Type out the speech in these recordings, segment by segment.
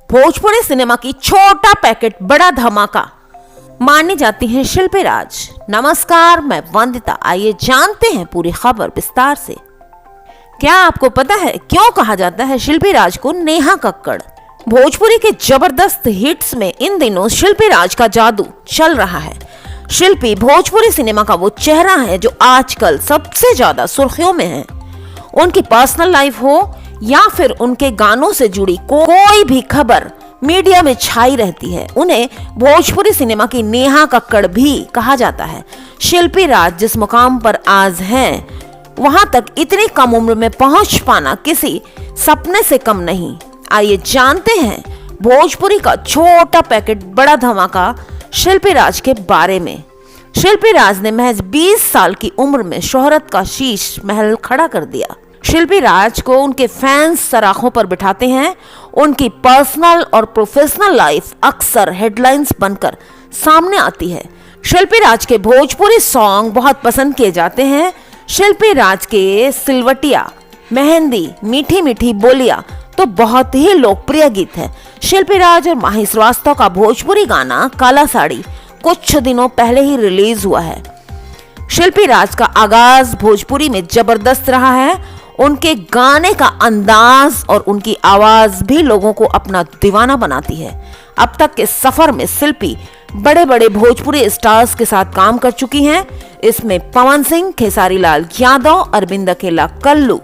Bhojpuri cinema की छोटा packet बड़ा धमाका मानी जाती है शिल्पी राज। नमस्कार, मैं वंदिता। आइए जानते हैं पूरी खबर विस्तार से। क्या आपको पता है क्यों कहा जाता है शिल्पी राज को नेहा कक्कड़? भोजपुरी के जबरदस्त हिट्स में इन दिनों शिल्पी राज का जादू चल रहा है। शिल्पी भोजपुरी सिनेमा का वो चेहरा है जो आजकल सबसे ज्यादा सुर्खियों में है। उनकी पर्सनल लाइफ हो या फिर उनके गानों से जुड़ी कोई भी खबर मीडिया में छाई रहती है। उन्हें भोजपुरी सिनेमा की नेहा कक्कड़ भी कहा जाता है। शिल्पी राज जिस मुकाम पर आज हैं, वहां तक इतनी कम उम्र में पहुंच पाना किसी सपने से कम नहीं। आइए जानते हैं भोजपुरी का छोटा पैकेट बड़ा धमाका शिल्पी राज के बारे में। शिल्पी राज ने महज 20 साल की उम्र में शोहरत का शीश महल खड़ा कर दिया। शिल्पी राज को उनके फैंस सराखों पर बिठाते हैं। उनकी पर्सनल और प्रोफेशनल लाइफ अक्सर हेडलाइंस बनकर सामने आती है। शिल्पी राज के भोजपुरी सॉन्ग बहुत पसंद किए जाते हैं। शिल्पी राज के सिलवटिया, मेहंदी, मीठी मीठी बोलिया तो बहुत ही लोकप्रिय गीत है। शिल्पी राज और माही श्रीवास्तव का भोजपुरी गाना काला साड़ी कुछ दिनों पहले ही रिलीज हुआ है। शिल्पी राज का आगाज भोजपुरी में जबरदस्त रहा है। उनके गाने का अंदाज और उनकी आवाज भी लोगों को अपना दीवाना बनाती है। अब तक के सफर में शिल्पी बड़े बड़े भोजपुरी स्टार्स के साथ काम कर चुकी हैं। इसमें पवन सिंह, खेसारी लाल यादव, अरविंद अकेला, कल्लू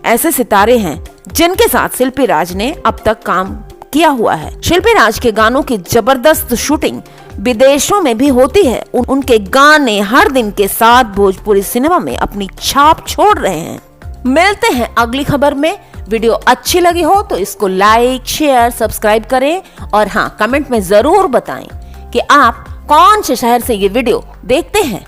ऐसे सितारे हैं जिनके साथ शिल्पी राज ने अब तक काम किया हुआ है। शिल्पी राज के गानों की जबरदस्त शूटिंग विदेशों में भी होती है। उनके गाने हर दिन के साथ भोजपुरी सिनेमा में अपनी छाप छोड़ रहे हैं। मिलते हैं अगली खबर में। वीडियो अच्छी लगी हो तो इसको लाइक, शेयर, सब्सक्राइब करें और हाँ, कमेंट में जरूर बताएं कि आप कौन से शहर से ये वीडियो देखते हैं।